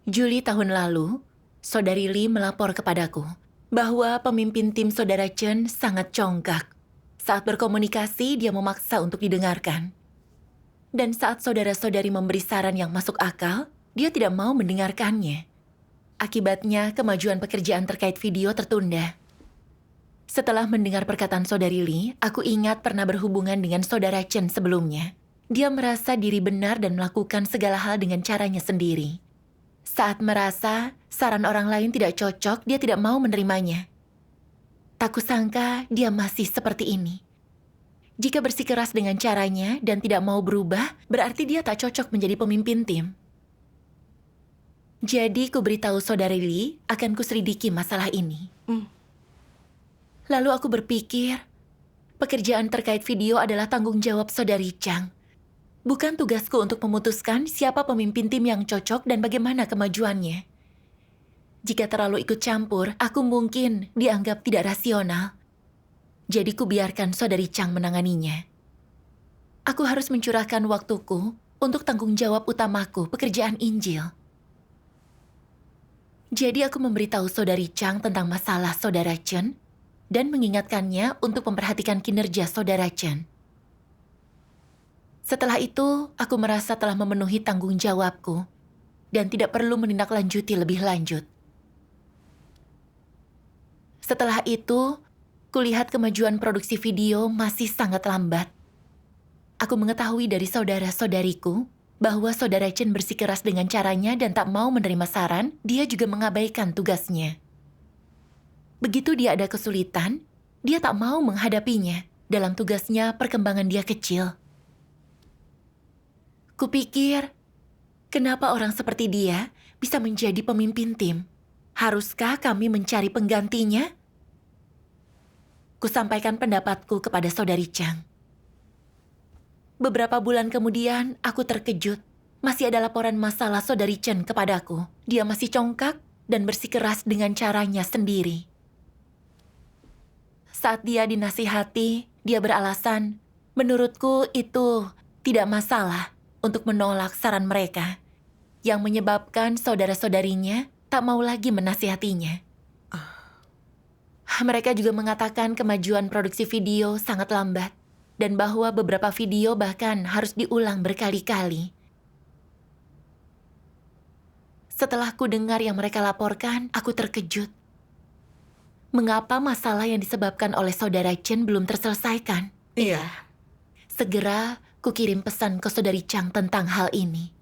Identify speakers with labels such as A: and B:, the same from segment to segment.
A: Juli tahun lalu, Saudari Lee melapor kepadaku bahwa pemimpin tim Saudara Chen sangat congkak. Saat berkomunikasi, dia memaksa untuk didengarkan. Dan saat saudara-saudari memberi saran yang masuk akal, dia tidak mau mendengarkannya. Akibatnya, kemajuan pekerjaan terkait video tertunda. Setelah mendengar perkataan Saudari Lee, aku ingat pernah berhubungan dengan Saudara Chen sebelumnya. Dia merasa diri benar dan melakukan segala hal dengan caranya sendiri. Saat merasa saran orang lain tidak cocok, dia tidak mau menerimanya. Tak kusangka dia masih seperti ini. Jika bersikeras dengan caranya dan tidak mau berubah, berarti dia tak cocok menjadi pemimpin tim. Jadi ku beritahu Saudari Lee akan kuselidiki masalah ini. Lalu aku berpikir, pekerjaan terkait video adalah tanggung jawab Saudari Chang. Bukan tugasku untuk memutuskan siapa pemimpin tim yang cocok dan bagaimana kemajuannya. Jika terlalu ikut campur, aku mungkin dianggap tidak rasional. Jadi ku biarkan Saudari Chang menanganinya. Aku harus mencurahkan waktuku untuk tanggung jawab utamaku, pekerjaan Injil. Jadi aku memberitahu Saudari Chang tentang masalah Saudara Chen dan mengingatkannya untuk memperhatikan kinerja Saudara Chen. Setelah itu, aku merasa telah memenuhi tanggung jawabku dan tidak perlu menindaklanjuti lebih lanjut. Setelah itu, kulihat kemajuan produksi video masih sangat lambat. Aku mengetahui dari saudara-saudariku bahwa Saudara Chen bersikeras dengan caranya dan tak mau menerima saran, dia juga mengabaikan tugasnya. Begitu dia ada kesulitan, dia tak mau menghadapinya. Dalam tugasnya, perkembangan dia kecil. Kupikir, kenapa orang seperti dia bisa menjadi pemimpin tim? Haruskah kami mencari penggantinya? Kusampaikan pendapatku kepada Saudari Chang. Beberapa bulan kemudian, aku terkejut. Masih ada laporan masalah Saudari Chen kepadaku. Dia masih congkak dan bersikeras dengan caranya sendiri. Saat dia dinasihati, dia beralasan, menurutku itu tidak masalah untuk menolak saran mereka, yang menyebabkan saudara-saudarinya tak mau lagi menasihatinya. Mereka juga mengatakan kemajuan produksi video sangat lambat, dan bahwa beberapa video bahkan harus diulang berkali-kali. Setelah ku dengar yang mereka laporkan, aku terkejut. Mengapa masalah yang disebabkan oleh Saudara Chen belum terselesaikan?
B: Iya.
A: Segera ku kirim pesan ke Saudari Chang tentang hal ini.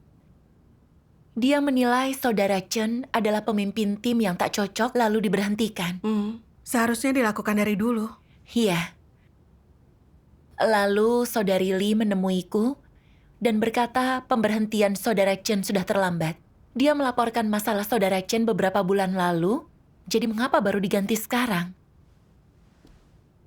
A: Dia menilai Saudara Chen adalah pemimpin tim yang tak cocok lalu diberhentikan.
B: Seharusnya dilakukan dari dulu.
A: Iya. Lalu Saudari Lee menemuiku dan berkata pemberhentian Saudara Chen sudah terlambat. Dia melaporkan masalah Saudara Chen beberapa bulan lalu, jadi mengapa baru diganti sekarang?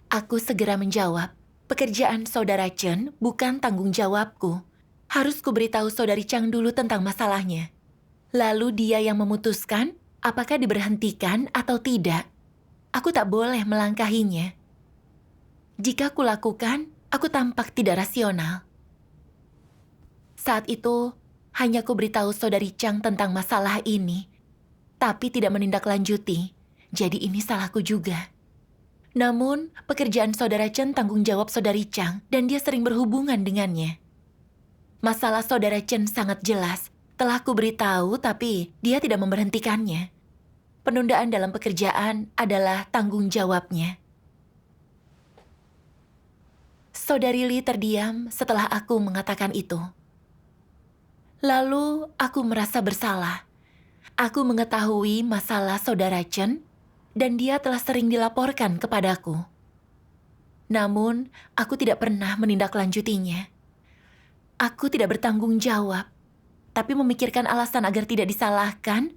A: Aku segera menjawab, pekerjaan Saudara Chen bukan tanggung jawabku. Harus kuberitahu Saudari Chang dulu tentang masalahnya. Lalu dia yang memutuskan apakah diberhentikan atau tidak. Aku tak boleh melangkahinya. Jika kulakukan, aku tampak tidak rasional. Saat itu, hanya ku beritahu Saudari Chang tentang masalah ini, tapi tidak menindaklanjuti. Jadi ini salahku juga. Namun, pekerjaan Saudara Chen tanggung jawab Saudari Chang dan dia sering berhubungan dengannya. Masalah Saudara Chen sangat jelas. Telah ku beritahu, tapi dia tidak memberhentikannya. Penundaan dalam pekerjaan adalah tanggung jawabnya. Saudari Lee terdiam setelah aku mengatakan itu. Lalu aku merasa bersalah. Aku mengetahui masalah Saudara Chen dan dia telah sering dilaporkan kepadaku. Namun, aku tidak pernah menindaklanjutinya. Aku tidak bertanggung jawab, tapi memikirkan alasan agar tidak disalahkan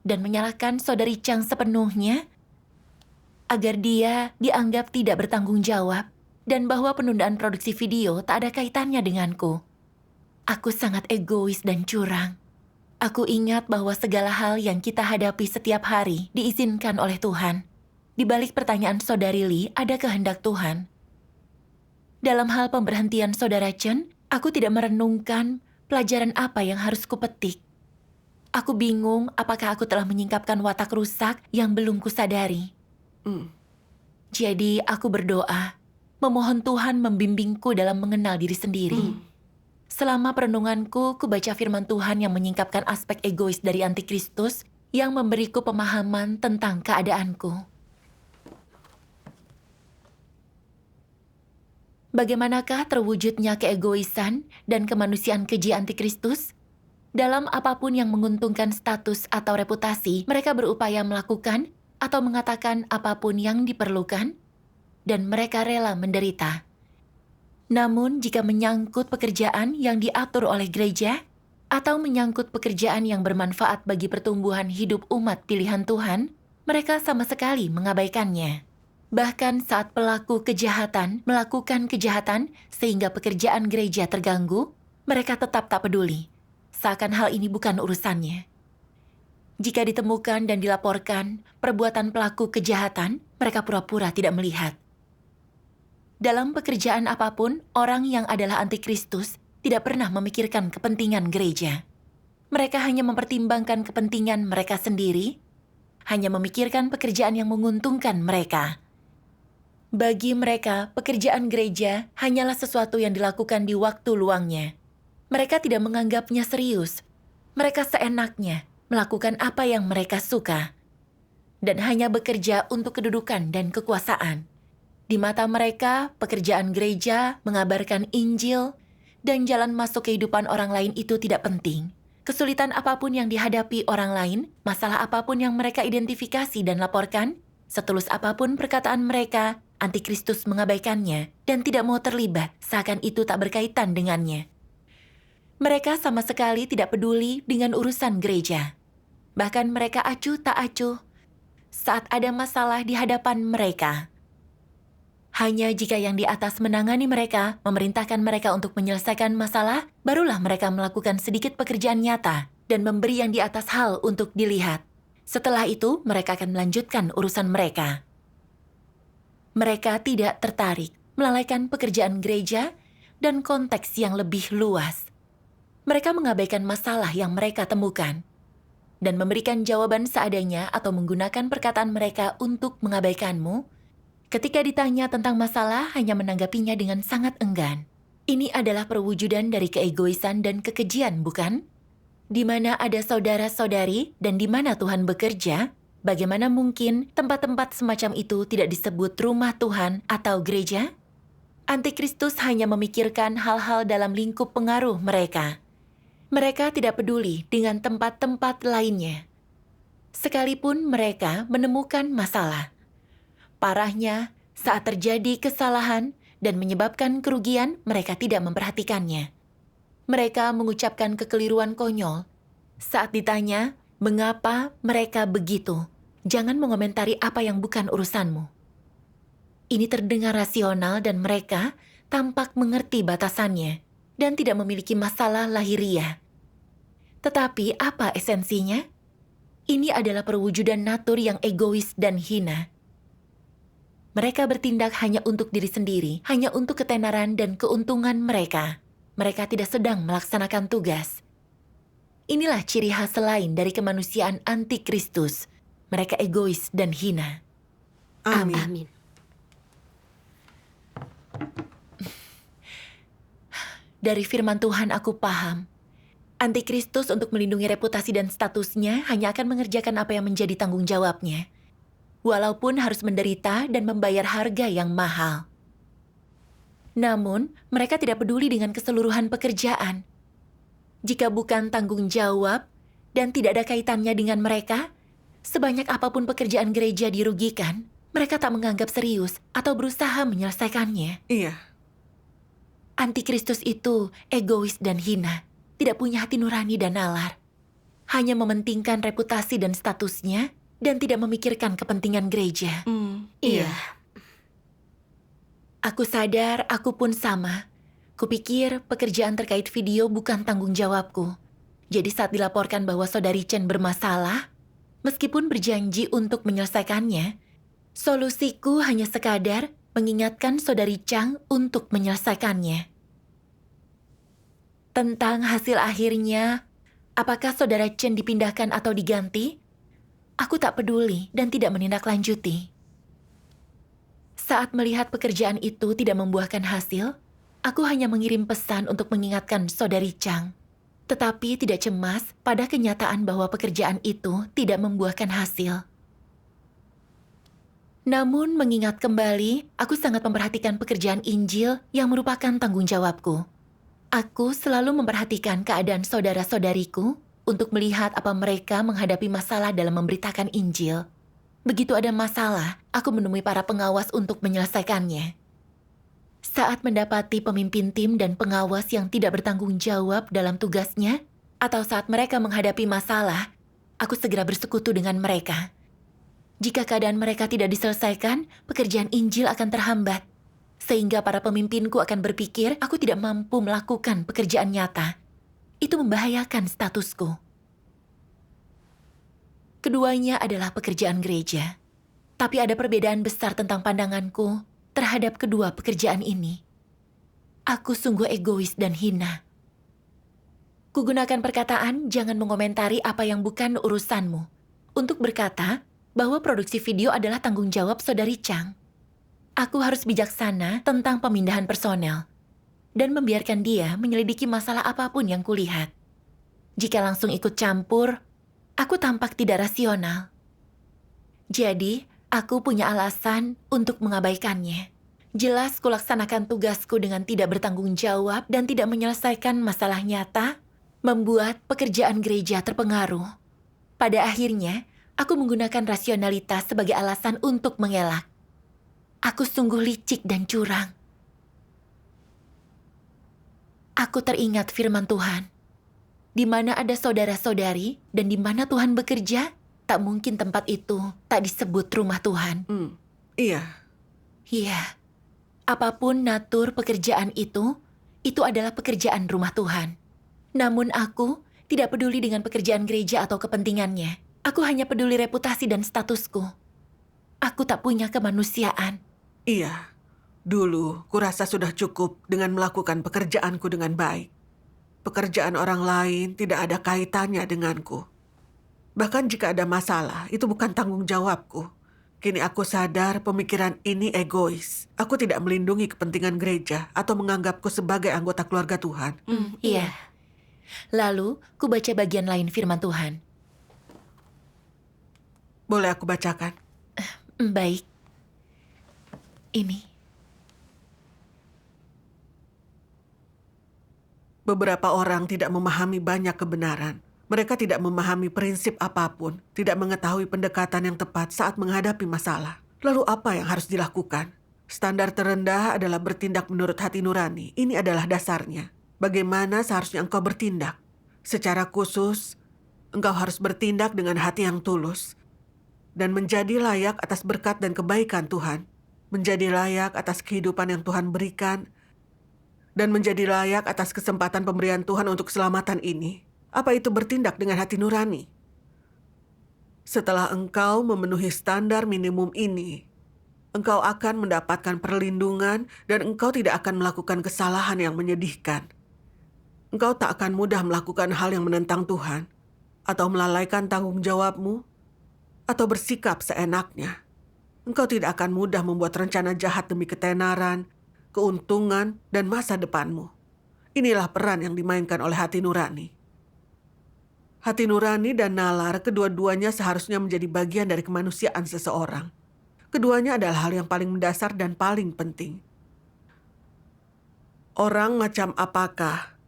A: dan menyalahkan Saudari Chang sepenuhnya agar dia dianggap tidak bertanggung jawab dan bahwa penundaan produksi video tak ada kaitannya denganku. Aku sangat egois dan curang. Aku ingat bahwa segala hal yang kita hadapi setiap hari diizinkan oleh Tuhan. Di balik pertanyaan Saudari Lee ada kehendak Tuhan. Dalam hal pemberhentian Saudara Chen, aku tidak merenungkan pelajaran apa yang harus kupetik. Aku bingung apakah aku telah menyingkapkan watak rusak yang belum kusadari. Jadi aku berdoa, memohon Tuhan membimbingku dalam mengenal diri sendiri. Selama perenunganku, kubaca firman Tuhan yang menyingkapkan aspek egois dari antikristus yang memberiku pemahaman tentang keadaanku. Bagaimanakah terwujudnya keegoisan dan kemanusiaan keji antikristus? Dalam apapun yang menguntungkan status atau reputasi, mereka berupaya melakukan atau mengatakan apapun yang diperlukan, dan mereka rela menderita. Namun, jika menyangkut pekerjaan yang diatur oleh gereja, atau menyangkut pekerjaan yang bermanfaat bagi pertumbuhan hidup umat pilihan Tuhan, mereka sama sekali mengabaikannya. Bahkan saat pelaku kejahatan melakukan kejahatan sehingga pekerjaan gereja terganggu, mereka tetap tak peduli. Seakan hal ini bukan urusannya. Jika ditemukan dan dilaporkan perbuatan pelaku kejahatan, mereka pura-pura tidak melihat. Dalam pekerjaan apapun, orang yang adalah antikristus tidak pernah memikirkan kepentingan gereja. Mereka hanya mempertimbangkan kepentingan mereka sendiri, hanya memikirkan pekerjaan yang menguntungkan mereka. Bagi mereka, pekerjaan gereja hanyalah sesuatu yang dilakukan di waktu luangnya. Mereka tidak menganggapnya serius. Mereka seenaknya melakukan apa yang mereka suka. Dan hanya bekerja untuk kedudukan dan kekuasaan. Di mata mereka, pekerjaan gereja, mengabarkan Injil, dan jalan masuk kehidupan orang lain itu tidak penting. Kesulitan apapun yang dihadapi orang lain, masalah apapun yang mereka identifikasi dan laporkan, setulus apapun perkataan mereka, antikristus mengabaikannya dan tidak mau terlibat seakan itu tak berkaitan dengannya. Mereka sama sekali tidak peduli dengan urusan gereja. Bahkan mereka acuh tak acuh saat ada masalah di hadapan mereka. Hanya jika yang di atas menangani mereka, memerintahkan mereka untuk menyelesaikan masalah, barulah mereka melakukan sedikit pekerjaan nyata dan memberi yang di atas hal untuk dilihat. Setelah itu, mereka akan melanjutkan urusan mereka. Mereka tidak tertarik melalaikan pekerjaan gereja dan konteks yang lebih luas. Mereka mengabaikan masalah yang mereka temukan dan memberikan jawaban seadanya atau menggunakan perkataan mereka untuk mengabaikanmu. Ketika ditanya tentang masalah, hanya menanggapinya dengan sangat enggan. Ini adalah perwujudan dari keegoisan dan kekejian, bukan? Di mana ada saudara-saudari dan di mana Tuhan bekerja, bagaimana mungkin tempat-tempat semacam itu tidak disebut rumah Tuhan atau gereja? Antikristus hanya memikirkan hal-hal dalam lingkup pengaruh mereka. Mereka tidak peduli dengan tempat-tempat lainnya. Sekalipun mereka menemukan masalah. Parahnya, saat terjadi kesalahan dan menyebabkan kerugian, mereka tidak memperhatikannya. Mereka mengucapkan kekeliruan konyol. Saat ditanya, mengapa mereka begitu? Jangan mengomentari apa yang bukan urusanmu. Ini terdengar rasional dan mereka tampak mengerti batasannya dan tidak memiliki masalah lahiriah. Tetapi apa esensinya? Ini adalah perwujudan natur yang egois dan hina. Mereka bertindak hanya untuk diri sendiri, hanya untuk ketenaran dan keuntungan mereka. Mereka tidak sedang melaksanakan tugas. Inilah ciri khas lain dari kemanusiaan antikristus. Mereka egois dan hina.
B: Amin.
C: Amin.
A: Dari firman Tuhan aku paham, antikristus untuk melindungi reputasi dan statusnya hanya akan mengerjakan apa yang menjadi tanggung jawabnya, walaupun harus menderita dan membayar harga yang mahal. Namun, mereka tidak peduli dengan keseluruhan pekerjaan. Jika bukan tanggung jawab dan tidak ada kaitannya dengan mereka, sebanyak apapun pekerjaan gereja dirugikan, mereka tak menganggap serius atau berusaha menyelesaikannya.
B: Iya.
A: Antikristus itu egois dan hina, tidak punya hati nurani dan nalar. Hanya mementingkan reputasi dan statusnya dan tidak memikirkan kepentingan gereja.
C: Iya.
A: Aku sadar aku pun sama. Kupikir pekerjaan terkait video bukan tanggung jawabku. Jadi saat dilaporkan bahwa saudari Chen bermasalah, meskipun berjanji untuk menyelesaikannya, solusiku hanya sekadar mengingatkan saudari Chang untuk menyelesaikannya. Tentang hasil akhirnya, Apakah saudara Chen dipindahkan atau diganti? Aku tak peduli dan tidak menindaklanjuti. Saat melihat pekerjaan itu tidak membuahkan hasil, aku hanya mengirim pesan untuk mengingatkan saudari Chang. Tetapi tidak cemas pada kenyataan bahwa pekerjaan itu tidak membuahkan hasil. Namun mengingat kembali, aku sangat memperhatikan pekerjaan Injil yang merupakan tanggung jawabku. Aku selalu memperhatikan keadaan saudara-saudariku untuk melihat apa mereka menghadapi masalah dalam memberitakan Injil. Begitu ada masalah, aku menemui para pengawas untuk menyelesaikannya. Saat mendapati pemimpin tim dan pengawas yang tidak bertanggung jawab dalam tugasnya, atau saat mereka menghadapi masalah, aku segera bersekutu dengan mereka. Jika keadaan mereka tidak diselesaikan, pekerjaan Injil akan terhambat. Sehingga para pemimpinku akan berpikir aku tidak mampu melakukan pekerjaan nyata. Itu membahayakan statusku. Keduanya adalah pekerjaan gereja. Tapi ada perbedaan besar tentang pandanganku terhadap kedua pekerjaan ini. Aku sungguh egois dan hina. Kugunakan perkataan jangan mengomentari apa yang bukan urusanmu untuk berkata bahwa produksi video adalah tanggung jawab saudari Chang. Aku harus bijaksana tentang pemindahan personel dan membiarkan dia menyelidiki masalah apapun yang kulihat. Jika langsung ikut campur, aku tampak tidak rasional. Jadi, aku punya alasan untuk mengabaikannya. Jelas kulaksanakan tugasku dengan tidak bertanggung jawab dan tidak menyelesaikan masalah nyata, membuat pekerjaan gereja terpengaruh. Pada akhirnya, aku menggunakan rasionalitas sebagai alasan untuk mengelak. Aku sungguh licik dan curang. Aku teringat firman Tuhan. Di mana ada saudara-saudari dan di mana Tuhan bekerja, tak mungkin tempat itu tak disebut rumah Tuhan.
B: Iya.
A: Iya. Apapun natur pekerjaan itu adalah pekerjaan rumah Tuhan. Namun aku tidak peduli dengan pekerjaan gereja atau kepentingannya. Aku hanya peduli reputasi dan statusku. Aku tak punya kemanusiaan.
B: Iya. Dulu, kurasa sudah cukup dengan melakukan pekerjaanku dengan baik. Pekerjaan orang lain tidak ada kaitannya denganku. Bahkan jika ada masalah, itu bukan tanggung jawabku. Kini aku sadar pemikiran ini egois. Aku tidak melindungi kepentingan gereja atau menganggapku sebagai anggota keluarga Tuhan.
A: Iya. Lalu, ku baca bagian lain firman Tuhan.
B: Boleh aku bacakan?
A: Baik. Ini.
B: Beberapa orang tidak memahami banyak kebenaran. Mereka tidak memahami prinsip apapun, tidak mengetahui pendekatan yang tepat saat menghadapi masalah. Lalu apa yang harus dilakukan? Standar terendah adalah bertindak menurut hati nurani. Ini adalah dasarnya. Bagaimana seharusnya engkau bertindak? Secara khusus, engkau harus bertindak dengan hati yang tulus dan menjadi layak atas berkat dan kebaikan Tuhan. Menjadi layak atas kehidupan yang Tuhan berikan dan menjadi layak atas kesempatan pemberian Tuhan untuk keselamatan ini. Apa itu bertindak dengan hati nurani? Setelah engkau memenuhi standar minimum ini, engkau akan mendapatkan perlindungan dan engkau tidak akan melakukan kesalahan yang menyedihkan. Engkau tak akan mudah melakukan hal yang menentang Tuhan, atau melalaikan tanggung jawabmu, atau bersikap seenaknya. Engkau tidak akan mudah membuat rencana jahat demi ketenaran, keuntungan, dan masa depanmu. Inilah peran yang dimainkan oleh hati nurani. Hati nurani dan nalar kedua-duanya seharusnya menjadi bagian dari kemanusiaan seseorang. Keduanya adalah hal yang paling mendasar dan paling penting. Orang macam apakah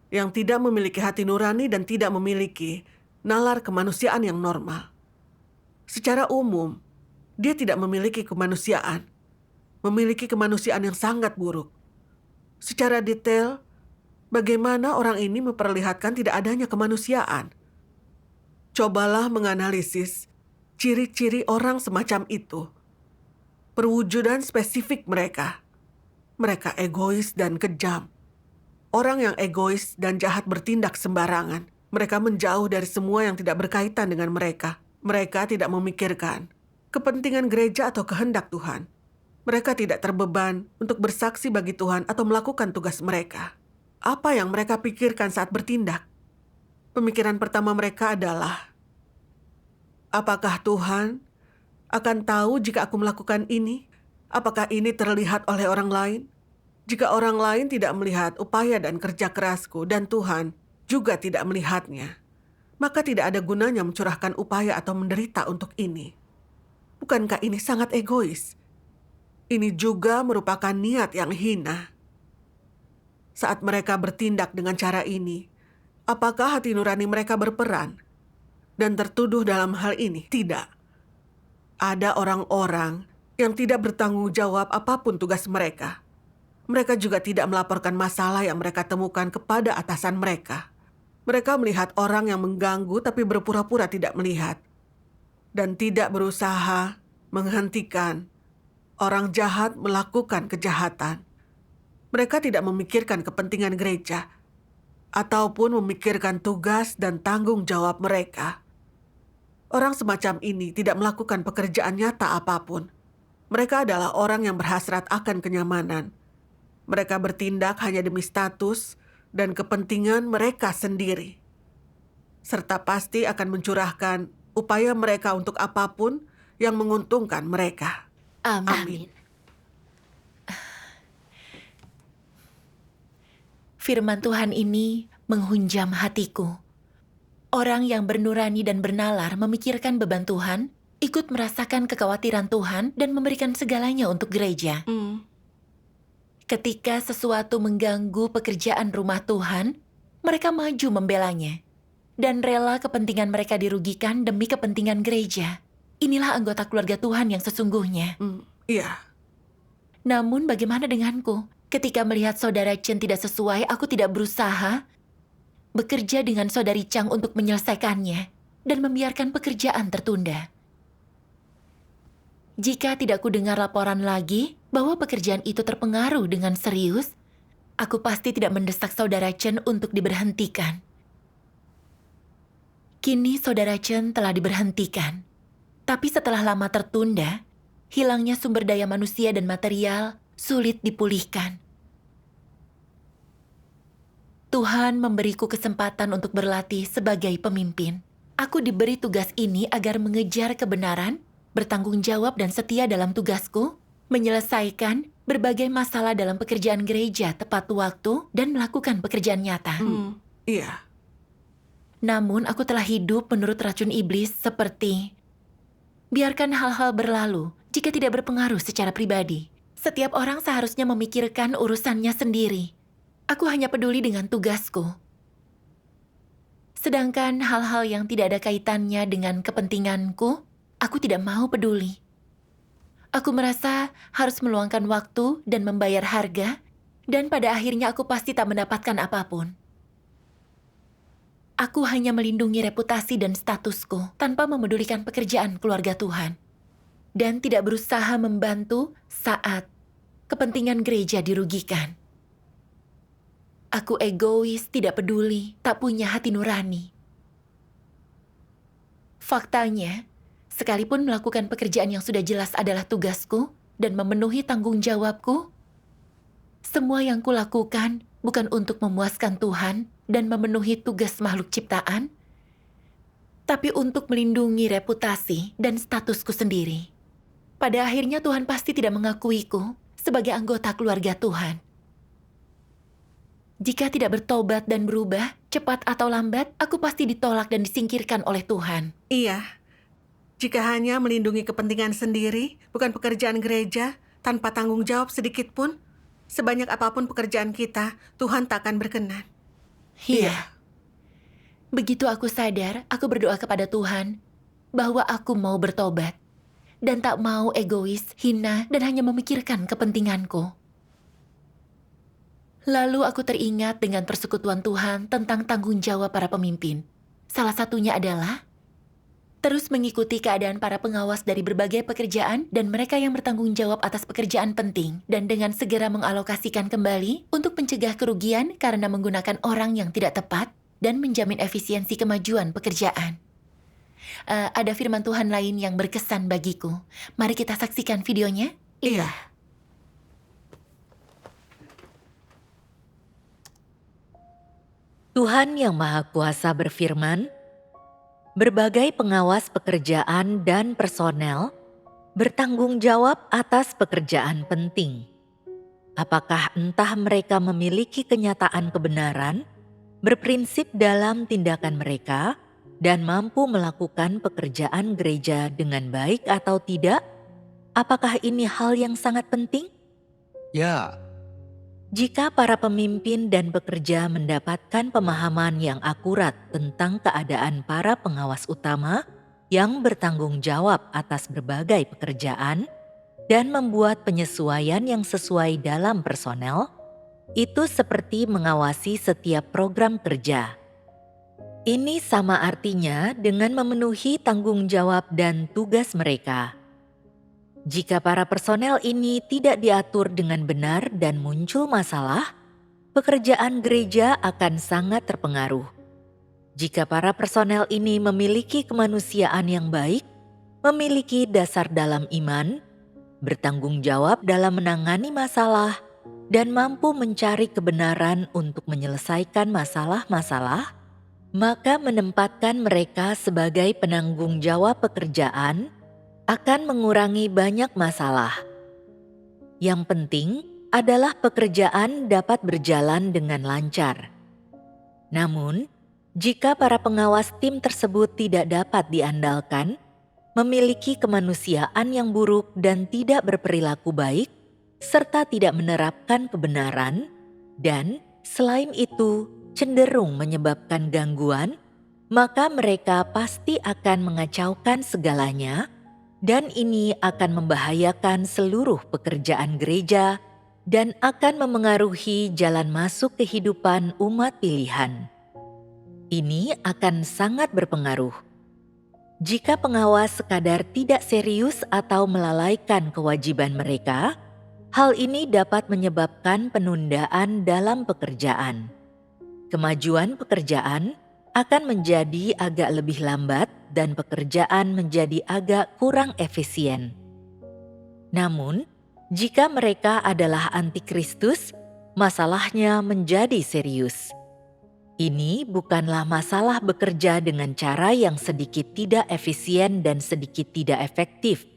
B: yang tidak memiliki hati nurani dan tidak memiliki nalar kemanusiaan yang normal? Secara umum, dia tidak memiliki kemanusiaan. Memiliki kemanusiaan yang sangat buruk. Secara detail, bagaimana orang ini memperlihatkan tidak adanya kemanusiaan? Cobalah menganalisis ciri-ciri orang semacam itu. Perwujudan spesifik mereka. Mereka egois dan kejam. Orang yang egois dan jahat bertindak sembarangan. Mereka menjauh dari semua yang tidak berkaitan dengan mereka. Mereka tidak memikirkan kepentingan gereja atau kehendak Tuhan. Mereka tidak terbeban untuk bersaksi bagi Tuhan atau melakukan tugas mereka. Apa yang mereka pikirkan saat bertindak? Pemikiran pertama mereka adalah, apakah Tuhan akan tahu jika aku melakukan ini? Apakah ini terlihat oleh orang lain? Jika orang lain tidak melihat upaya dan kerja kerasku dan Tuhan juga tidak melihatnya, maka tidak ada gunanya mencurahkan upaya atau menderita untuk ini. Bukankah ini sangat egois? Ini juga merupakan niat yang hina. Saat mereka bertindak dengan cara ini, apakah hati nurani mereka berperan dan tertuduh dalam hal ini? Tidak. Ada orang-orang yang tidak bertanggung jawab apapun tugas mereka. Mereka juga tidak melaporkan masalah yang mereka temukan kepada atasan mereka. Mereka melihat orang yang mengganggu tapi berpura-pura tidak melihat. Dan tidak berusaha menghentikan orang jahat melakukan kejahatan. Mereka tidak memikirkan kepentingan gereja ataupun memikirkan tugas dan tanggung jawab mereka. Orang semacam ini tidak melakukan pekerjaan nyata apapun. Mereka adalah orang yang berhasrat akan kenyamanan. Mereka bertindak hanya demi status dan kepentingan mereka sendiri. Serta pasti akan mencurahkan upaya mereka untuk apapun yang menguntungkan mereka.
A: Amin. Firman Tuhan ini menghunjam hatiku. Orang yang bernurani dan bernalar memikirkan beban Tuhan, ikut merasakan kekhawatiran Tuhan dan memberikan segalanya untuk gereja. Ketika sesuatu mengganggu pekerjaan rumah Tuhan, mereka maju membelanya dan rela kepentingan mereka dirugikan demi kepentingan gereja. Inilah anggota keluarga Tuhan yang sesungguhnya.
B: Iya.
A: Namun bagaimana denganku? Ketika melihat saudara Chen tidak sesuai, aku tidak berusaha bekerja dengan saudari Chang untuk menyelesaikannya dan membiarkan pekerjaan tertunda. Jika tidak kudengar laporan lagi bahwa pekerjaan itu terpengaruh dengan serius, aku pasti tidak mendesak saudara Chen untuk diberhentikan. Kini saudara Chen telah diberhentikan. Tapi setelah lama tertunda, hilangnya sumber daya manusia dan material sulit dipulihkan. Tuhan memberiku kesempatan untuk berlatih sebagai pemimpin. Aku diberi tugas ini agar mengejar kebenaran, bertanggung jawab dan setia dalam tugasku, menyelesaikan berbagai masalah dalam pekerjaan gereja tepat waktu, dan melakukan pekerjaan nyata.
B: Iya.
A: Namun aku telah hidup menurut racun iblis seperti biarkan hal-hal berlalu jika tidak berpengaruh secara pribadi. Setiap orang seharusnya memikirkan urusannya sendiri. Aku hanya peduli dengan tugasku. Sedangkan hal-hal yang tidak ada kaitannya dengan kepentinganku, aku tidak mau peduli. Aku merasa harus meluangkan waktu dan membayar harga, dan pada akhirnya aku pasti tak mendapatkan apapun. Aku hanya melindungi reputasi dan statusku tanpa memedulikan pekerjaan keluarga Tuhan. Dan tidak berusaha membantu saat kepentingan gereja dirugikan. Aku egois, tidak peduli, tak punya hati nurani. Faktanya, sekalipun melakukan pekerjaan yang sudah jelas adalah tugasku dan memenuhi tanggung jawabku, semua yang kulakukan bukan untuk memuaskan Tuhan dan memenuhi tugas makhluk ciptaan, tapi untuk melindungi reputasi dan statusku sendiri. Pada akhirnya Tuhan pasti tidak mengakuiku sebagai anggota keluarga Tuhan. Jika tidak bertobat dan berubah, cepat atau lambat, aku pasti ditolak dan disingkirkan oleh Tuhan.
B: Iya. Jika hanya melindungi kepentingan sendiri, bukan pekerjaan gereja, tanpa tanggung jawab sedikit pun, sebanyak apapun pekerjaan kita, Tuhan tak akan berkenan.
A: Iya. Begitu aku sadar, aku berdoa kepada Tuhan bahwa aku mau bertobat dan tak mau egois, hina, dan hanya memikirkan kepentinganku. Lalu aku teringat dengan persekutuan Tuhan tentang tanggung jawab para pemimpin. Salah satunya adalah terus mengikuti keadaan para pengawas dari berbagai pekerjaan dan mereka yang bertanggung jawab atas pekerjaan penting, dan dengan segera mengalokasikan kembali untuk mencegah kerugian karena menggunakan orang yang tidak tepat dan menjamin efisiensi kemajuan pekerjaan. Ada firman Tuhan lain yang berkesan bagiku. Mari kita saksikan videonya.
B: Iya.
C: Tuhan Yang Maha Kuasa berfirman, berbagai pengawas pekerjaan dan personel bertanggung jawab atas pekerjaan penting. Apakah entah mereka memiliki kenyataan kebenaran, berprinsip dalam tindakan mereka, dan mampu melakukan pekerjaan gereja dengan baik atau tidak? Apakah ini hal yang sangat penting?
D: Ya,
C: Jika para pemimpin dan pekerja mendapatkan pemahaman yang akurat tentang keadaan para pengawas utama yang bertanggung jawab atas berbagai pekerjaan dan membuat penyesuaian yang sesuai dalam personel, itu seperti mengawasi setiap program kerja. Ini sama artinya dengan memenuhi tanggung jawab dan tugas mereka. Jika para personel ini tidak diatur dengan benar dan muncul masalah, pekerjaan gereja akan sangat terpengaruh. Jika para personel ini memiliki kemanusiaan yang baik, memiliki dasar dalam iman, bertanggung jawab dalam menangani masalah, dan mampu mencari kebenaran untuk menyelesaikan masalah-masalah, maka menempatkan mereka sebagai penanggung jawab pekerjaan akan mengurangi banyak masalah. Yang penting adalah pekerjaan dapat berjalan dengan lancar. Namun, jika para pengawas tim tersebut tidak dapat diandalkan, memiliki kemanusiaan yang buruk dan tidak berperilaku baik, serta tidak menerapkan kebenaran, dan selain itu cenderung menyebabkan gangguan, maka mereka pasti akan mengacaukan segalanya, dan ini akan membahayakan seluruh pekerjaan gereja dan akan memengaruhi jalan masuk kehidupan umat pilihan. Ini akan sangat berpengaruh. Jika pengawas sekadar tidak serius atau melalaikan kewajiban mereka, hal ini dapat menyebabkan penundaan dalam pekerjaan. Kemajuan pekerjaan akan menjadi agak lebih lambat dan pekerjaan menjadi agak kurang efisien. Namun, jika mereka adalah antikristus, masalahnya menjadi serius. Ini bukanlah masalah bekerja dengan cara yang sedikit tidak efisien dan sedikit tidak efektif.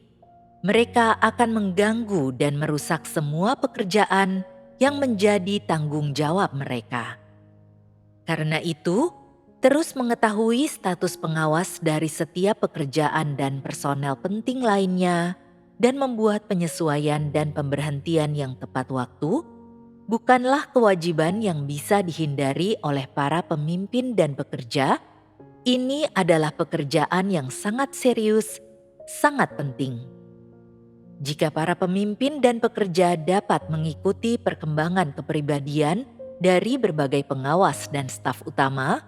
C: Mereka akan mengganggu dan merusak semua pekerjaan yang menjadi tanggung jawab mereka. Karena itu, terus mengetahui status pengawas dari setiap pekerjaan dan personel penting lainnya dan membuat penyesuaian dan pemberhentian yang tepat waktu bukanlah kewajiban yang bisa dihindari oleh para pemimpin dan pekerja. Ini adalah pekerjaan yang sangat serius, sangat penting. Jika para pemimpin dan pekerja dapat mengikuti perkembangan kepribadian dari berbagai pengawas dan staf utama,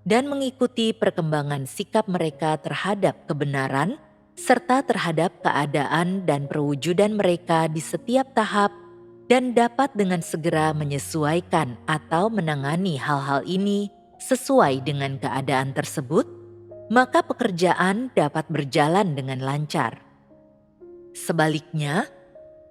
C: dan mengikuti perkembangan sikap mereka terhadap kebenaran, serta terhadap keadaan dan perwujudan mereka di setiap tahap, dan dapat dengan segera menyesuaikan atau menangani hal-hal ini sesuai dengan keadaan tersebut, maka pekerjaan dapat berjalan dengan lancar. Sebaliknya,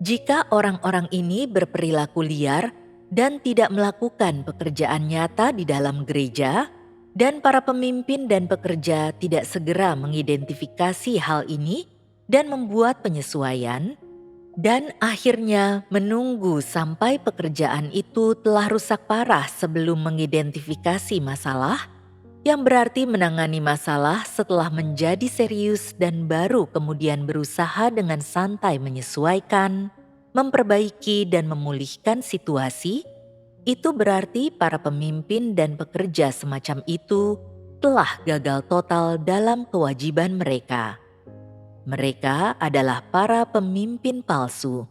C: jika orang-orang ini berperilaku liar dan tidak melakukan pekerjaan nyata di dalam gereja, dan para pemimpin dan pekerja tidak segera mengidentifikasi hal ini dan membuat penyesuaian, dan akhirnya menunggu sampai pekerjaan itu telah rusak parah sebelum mengidentifikasi masalah, yang berarti menangani masalah setelah menjadi serius dan baru kemudian berusaha dengan santai menyesuaikan, memperbaiki dan memulihkan situasi. Itu berarti para pemimpin dan pekerja semacam itu telah gagal total dalam kewajiban mereka. Mereka adalah para pemimpin palsu.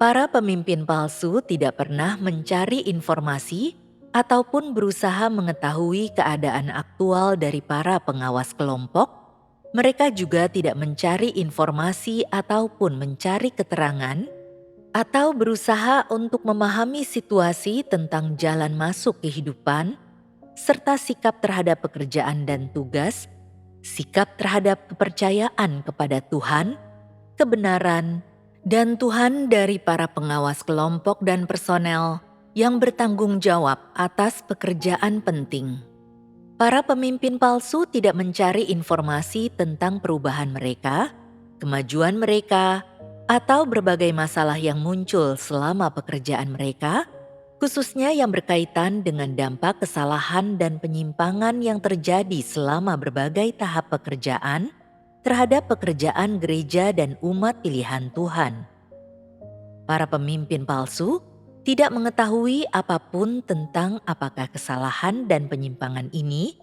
C: Para pemimpin palsu tidak pernah mencari informasi ataupun berusaha mengetahui keadaan aktual dari para pengawas kelompok. Mereka juga tidak mencari informasi ataupun mencari keterangan atau berusaha untuk memahami situasi tentang jalan masuk kehidupan, serta sikap terhadap pekerjaan dan tugas, sikap terhadap kepercayaan kepada Tuhan, kebenaran, dan Tuhan dari para pengawas kelompok dan personel, yang bertanggung jawab atas pekerjaan penting. Para pemimpin palsu tidak mencari informasi tentang perubahan mereka, kemajuan mereka, atau berbagai masalah yang muncul selama pekerjaan mereka, khususnya yang berkaitan dengan dampak kesalahan dan penyimpangan yang terjadi selama berbagai tahap pekerjaan terhadap pekerjaan gereja dan umat pilihan Tuhan. Para pemimpin palsu tidak mengetahui apapun tentang apakah kesalahan dan penyimpangan ini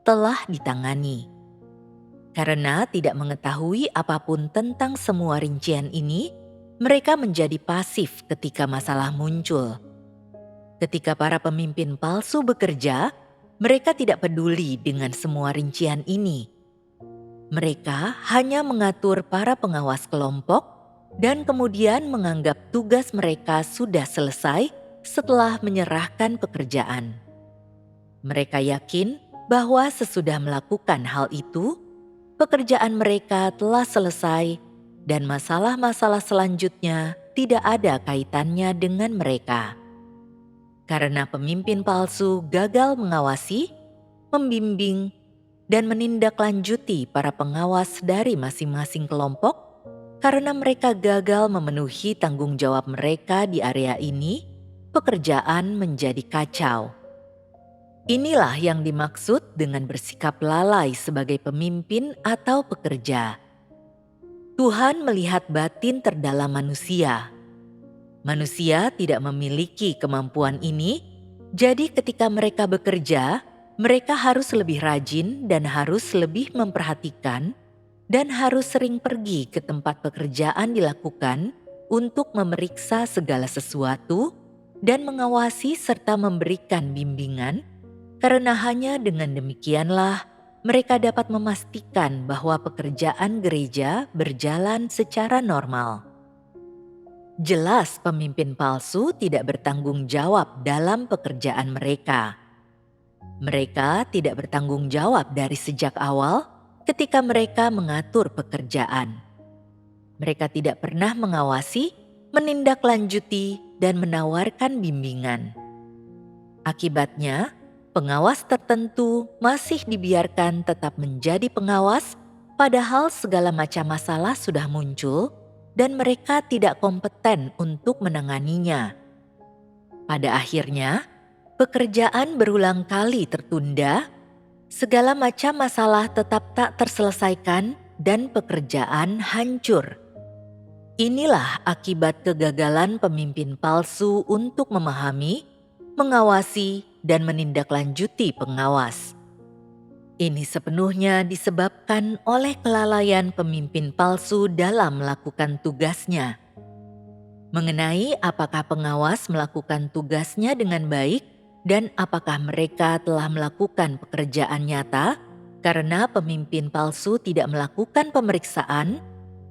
C: telah ditangani. Karena tidak mengetahui apapun tentang semua rincian ini, mereka menjadi pasif ketika masalah muncul. Ketika para pemimpin palsu bekerja, mereka tidak peduli dengan semua rincian ini. Mereka hanya mengatur para pengawas kelompok dan kemudian menganggap tugas mereka sudah selesai setelah menyerahkan pekerjaan. Mereka yakin bahwa sesudah melakukan hal itu, pekerjaan mereka telah selesai dan masalah-masalah selanjutnya tidak ada kaitannya dengan mereka. Karena pemimpin palsu gagal mengawasi, membimbing, dan menindaklanjuti para pengawas dari masing-masing kelompok karena mereka gagal memenuhi tanggung jawab mereka di area ini, pekerjaan menjadi kacau. Inilah yang dimaksud dengan bersikap lalai sebagai pemimpin atau pekerja. Tuhan melihat batin terdalam manusia. Manusia tidak memiliki kemampuan ini, jadi ketika mereka bekerja, mereka harus lebih rajin dan harus lebih memperhatikan dan harus sering pergi ke tempat pekerjaan dilakukan untuk memeriksa segala sesuatu dan mengawasi serta memberikan bimbingan, karena hanya dengan demikianlah mereka dapat memastikan bahwa pekerjaan gereja berjalan secara normal. Jelas pemimpin palsu tidak bertanggung jawab dalam pekerjaan mereka. Mereka tidak bertanggung jawab dari sejak awal ketika mereka mengatur pekerjaan. Mereka tidak pernah mengawasi, menindaklanjuti, dan menawarkan bimbingan. Akibatnya, pengawas tertentu masih dibiarkan tetap menjadi pengawas, padahal segala macam masalah sudah muncul dan mereka tidak kompeten untuk menanganinya. Pada akhirnya, pekerjaan berulang kali tertunda, segala macam masalah tetap tak terselesaikan, dan pekerjaan hancur. Inilah akibat kegagalan pemimpin palsu untuk memahami, mengawasi, dan menindaklanjuti pengawas. Ini sepenuhnya disebabkan oleh kelalaian pemimpin palsu dalam melakukan tugasnya. Mengenai apakah pengawas melakukan tugasnya dengan baik dan apakah mereka telah melakukan pekerjaan nyata, karena pemimpin palsu tidak melakukan pemeriksaan,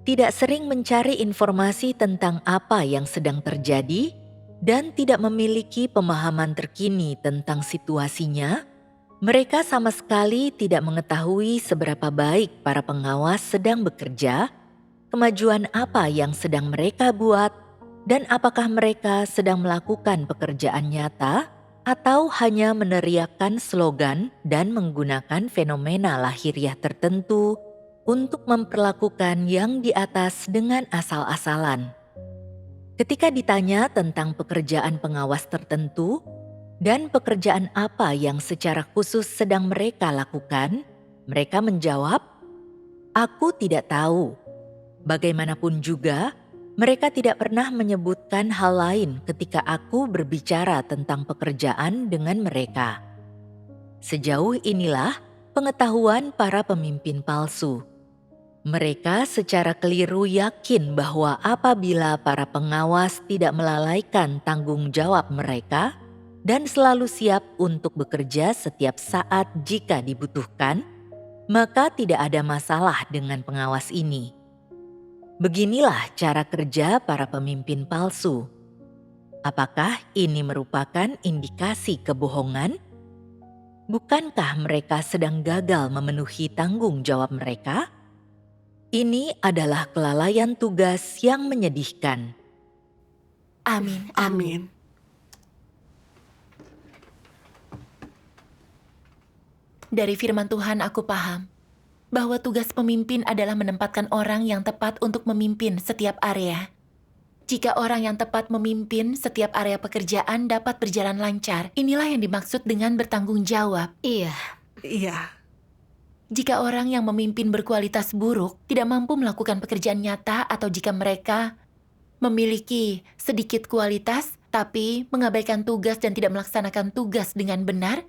C: tidak sering mencari informasi tentang apa yang sedang terjadi, dan tidak memiliki pemahaman terkini tentang situasinya, mereka sama sekali tidak mengetahui seberapa baik para pengawas sedang bekerja, kemajuan apa yang sedang mereka buat, dan apakah mereka sedang melakukan pekerjaan nyata atau hanya meneriakkan slogan dan menggunakan fenomena lahiriah tertentu untuk memperlakukan yang di atas dengan asal-asalan. Ketika ditanya tentang pekerjaan pengawas tertentu dan pekerjaan apa yang secara khusus sedang mereka lakukan, mereka menjawab, "Aku tidak tahu." Bagaimanapun juga, mereka tidak pernah menyebutkan hal lain ketika aku berbicara tentang pekerjaan dengan mereka. Sejauh inilah pengetahuan para pemimpin palsu. Mereka secara keliru yakin bahwa apabila para pengawas tidak melalaikan tanggung jawab mereka dan selalu siap untuk bekerja setiap saat jika dibutuhkan, maka tidak ada masalah dengan pengawas ini. Beginilah cara kerja para pemimpin palsu. Apakah ini merupakan indikasi kebohongan? Bukankah mereka sedang gagal memenuhi tanggung jawab mereka? Ini adalah kelalaian tugas yang menyedihkan.
A: Amin.
B: Amin.
A: Dari firman Tuhan aku paham bahwa tugas pemimpin adalah menempatkan orang yang tepat untuk memimpin setiap area. Jika orang yang tepat memimpin, setiap area pekerjaan dapat berjalan lancar. Inilah yang dimaksud dengan bertanggung jawab.
C: Iya.
B: Iya.
A: Jika orang yang memimpin berkualitas buruk, tidak mampu melakukan pekerjaan nyata, atau jika mereka memiliki sedikit kualitas, tapi mengabaikan tugas dan tidak melaksanakan tugas dengan benar,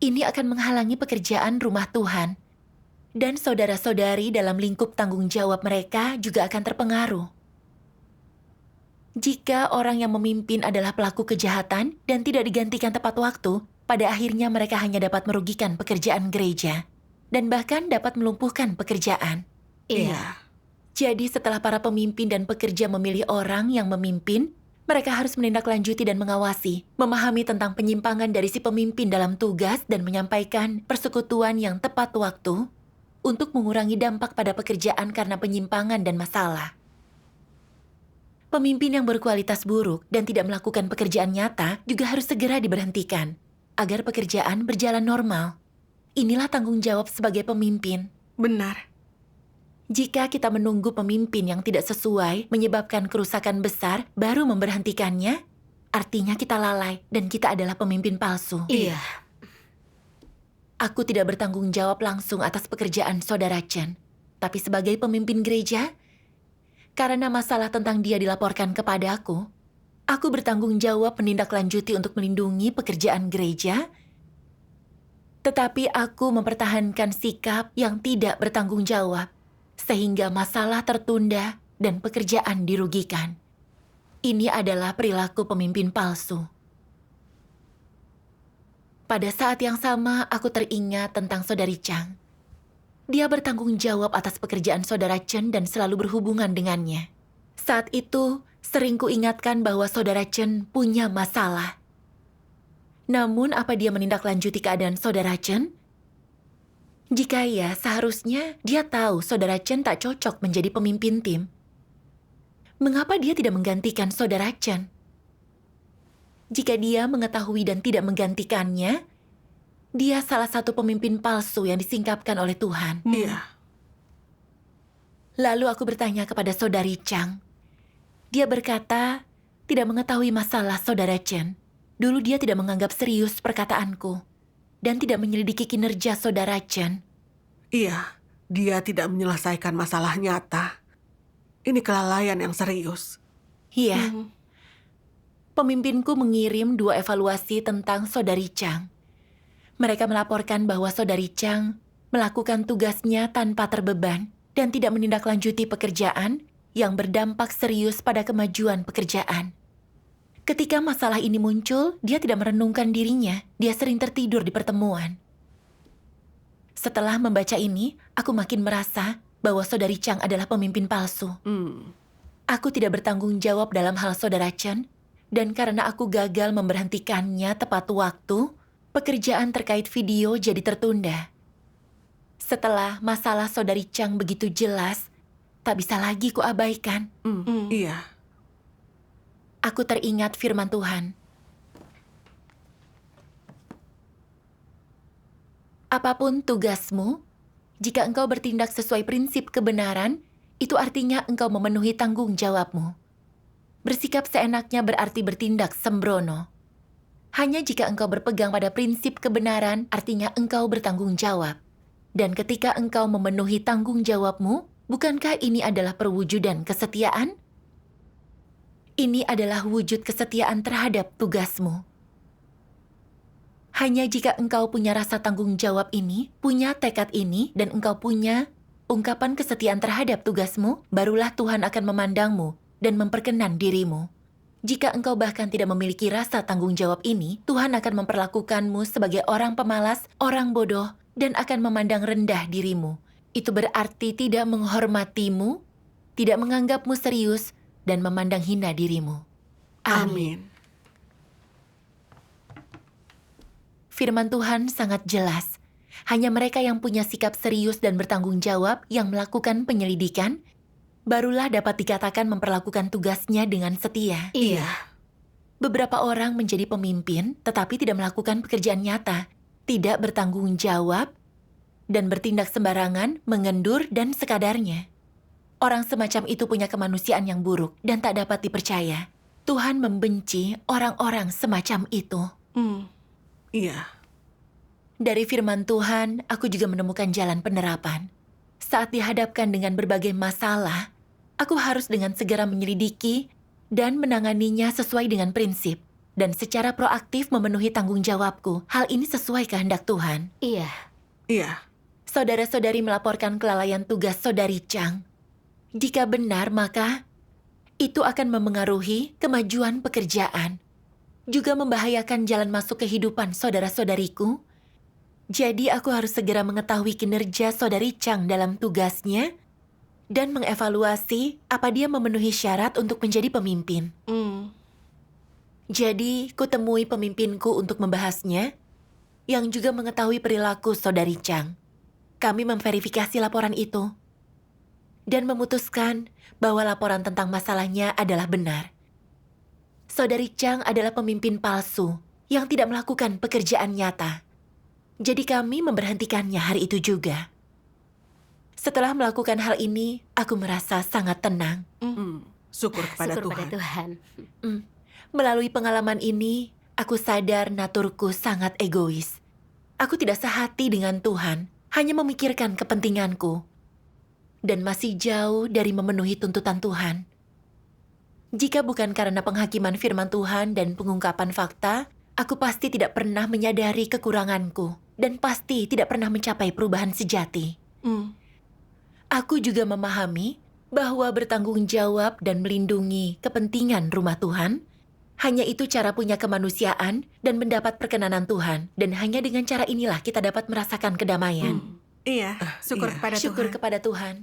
A: ini akan menghalangi pekerjaan rumah Tuhan. Dan saudara-saudari dalam lingkup tanggung jawab mereka juga akan terpengaruh. Jika orang yang memimpin adalah pelaku kejahatan dan tidak digantikan tepat waktu, pada akhirnya mereka hanya dapat merugikan pekerjaan gereja dan bahkan dapat melumpuhkan pekerjaan.
B: Iya.
A: Jadi setelah para pemimpin dan pekerja memilih orang yang memimpin, mereka harus menindaklanjuti dan mengawasi, memahami tentang penyimpangan dari si pemimpin dalam tugas dan menyampaikan persekutuan yang tepat waktu untuk mengurangi dampak pada pekerjaan karena penyimpangan dan masalah. Pemimpin yang berkualitas buruk dan tidak melakukan pekerjaan nyata juga harus segera diberhentikan agar pekerjaan berjalan normal. Inilah tanggung jawab sebagai pemimpin.
B: Benar.
A: Jika kita menunggu pemimpin yang tidak sesuai menyebabkan kerusakan besar baru memberhentikannya, artinya kita lalai dan kita adalah pemimpin palsu.
C: Iya.
A: Aku tidak bertanggung jawab langsung atas pekerjaan Saudara Chen, tapi sebagai pemimpin gereja, karena masalah tentang dia dilaporkan kepada aku bertanggung jawab menindaklanjuti untuk melindungi pekerjaan gereja, tetapi aku mempertahankan sikap yang tidak bertanggung jawab, sehingga masalah tertunda dan pekerjaan dirugikan. Ini adalah perilaku pemimpin palsu. Pada saat yang sama, aku teringat tentang Saudari Chang. Dia bertanggung jawab atas pekerjaan Saudara Chen dan selalu berhubungan dengannya. Saat itu, sering kuingatkan bahwa Saudara Chen punya masalah. Namun, apa dia menindaklanjuti keadaan Saudara Chen? Jika iya, seharusnya dia tahu Saudara Chen tak cocok menjadi pemimpin tim. Mengapa dia tidak menggantikan Saudara Chen? Jika dia mengetahui dan tidak menggantikannya, dia salah satu pemimpin palsu yang disingkapkan oleh Tuhan.
B: Iya.
A: Lalu aku bertanya kepada Saudari Chang. Dia berkata tidak mengetahui masalah Saudara Chen. Dulu dia tidak menganggap serius perkataanku dan tidak menyelidiki kinerja Saudara Chen.
B: Iya, dia tidak menyelesaikan masalah nyata. Ini kelalaian yang serius.
A: Iya. Pemimpinku mengirim 2 evaluasi tentang Saudari Chang. Mereka melaporkan bahwa Saudari Chang melakukan tugasnya tanpa terbeban dan tidak menindaklanjuti pekerjaan yang berdampak serius pada kemajuan pekerjaan. Ketika masalah ini muncul, dia tidak merenungkan dirinya. Dia sering tertidur di pertemuan. Setelah membaca ini, aku makin merasa bahwa Saudari Chang adalah pemimpin palsu. Aku tidak bertanggung jawab dalam hal Saudara Chen, dan karena aku gagal memberhentikannya tepat waktu, pekerjaan terkait video jadi tertunda. Setelah masalah Saudari Chang begitu jelas, tak bisa lagi kuabaikan.
B: Iya.
A: Aku teringat firman Tuhan. Apapun tugasmu, jika engkau bertindak sesuai prinsip kebenaran, itu artinya engkau memenuhi tanggung jawabmu. Bersikap seenaknya berarti bertindak sembrono. Hanya jika engkau berpegang pada prinsip kebenaran, artinya engkau bertanggung jawab. Dan ketika engkau memenuhi tanggung jawabmu, bukankah ini adalah perwujudan kesetiaan? Ini adalah wujud kesetiaan terhadap tugasmu. Hanya jika engkau punya rasa tanggung jawab ini, punya tekad ini, dan engkau punya ungkapan kesetiaan terhadap tugasmu, barulah Tuhan akan memandangmu dan memperkenan dirimu. Jika engkau bahkan tidak memiliki rasa tanggung jawab ini, Tuhan akan memperlakukanmu sebagai orang pemalas, orang bodoh, dan akan memandang rendah dirimu. Itu berarti tidak menghormatimu, tidak menganggapmu serius, dan memandang hina dirimu. Amin. Firman Tuhan sangat jelas. Hanya mereka yang punya sikap serius dan bertanggung jawab yang melakukan penyelidikan, barulah dapat dikatakan memperlakukan tugasnya dengan setia.
C: Iya.
A: Beberapa orang menjadi pemimpin tetapi tidak melakukan pekerjaan nyata tidak bertanggung jawab, dan bertindak sembarangan, mengendur, dan sekadarnya. Orang semacam itu punya kemanusiaan yang buruk dan tak dapat dipercaya. Tuhan membenci orang-orang semacam itu.
B: Iya.
A: Dari firman Tuhan, aku juga menemukan jalan penerapan. Saat dihadapkan dengan berbagai masalah, aku harus dengan segera menyelidiki dan menanganinya sesuai dengan prinsip. Dan secara proaktif memenuhi tanggung jawabku. Hal ini sesuai kehendak Tuhan.
D: Iya.
B: Iya.
A: Saudara-saudari melaporkan kelalaian tugas saudari Chang. Jika benar, maka itu akan memengaruhi kemajuan pekerjaan. Juga membahayakan jalan masuk kehidupan saudara-saudariku. Jadi aku harus segera mengetahui kinerja saudari Chang dalam tugasnya dan mengevaluasi apa dia memenuhi syarat untuk menjadi pemimpin. Jadi, kutemui pemimpinku untuk membahasnya, yang juga mengetahui perilaku saudari Chang. Kami memverifikasi laporan itu dan memutuskan bahwa laporan tentang masalahnya adalah benar. Saudari Chang adalah pemimpin palsu yang tidak melakukan pekerjaan nyata. Jadi kami memberhentikannya hari itu juga. Setelah melakukan hal ini, aku merasa sangat tenang.
B: Syukur kepada
D: Syukur
B: Tuhan.
D: pada Tuhan.
A: Melalui pengalaman ini, aku sadar naturku sangat egois. Aku tidak sehati dengan Tuhan, hanya memikirkan kepentinganku. Dan masih jauh dari memenuhi tuntutan Tuhan. Jika bukan karena penghakiman firman Tuhan dan pengungkapan fakta, aku pasti tidak pernah menyadari kekuranganku dan pasti tidak pernah mencapai perubahan sejati. Aku juga memahami bahwa bertanggung jawab dan melindungi kepentingan rumah Tuhan, hanya itu cara punya kemanusiaan dan mendapat perkenanan Tuhan. Dan hanya dengan cara inilah kita dapat merasakan kedamaian.
E: Iya, syukur
B: iya.
E: kepada
A: Syukur
E: Tuhan.
A: kepada Tuhan.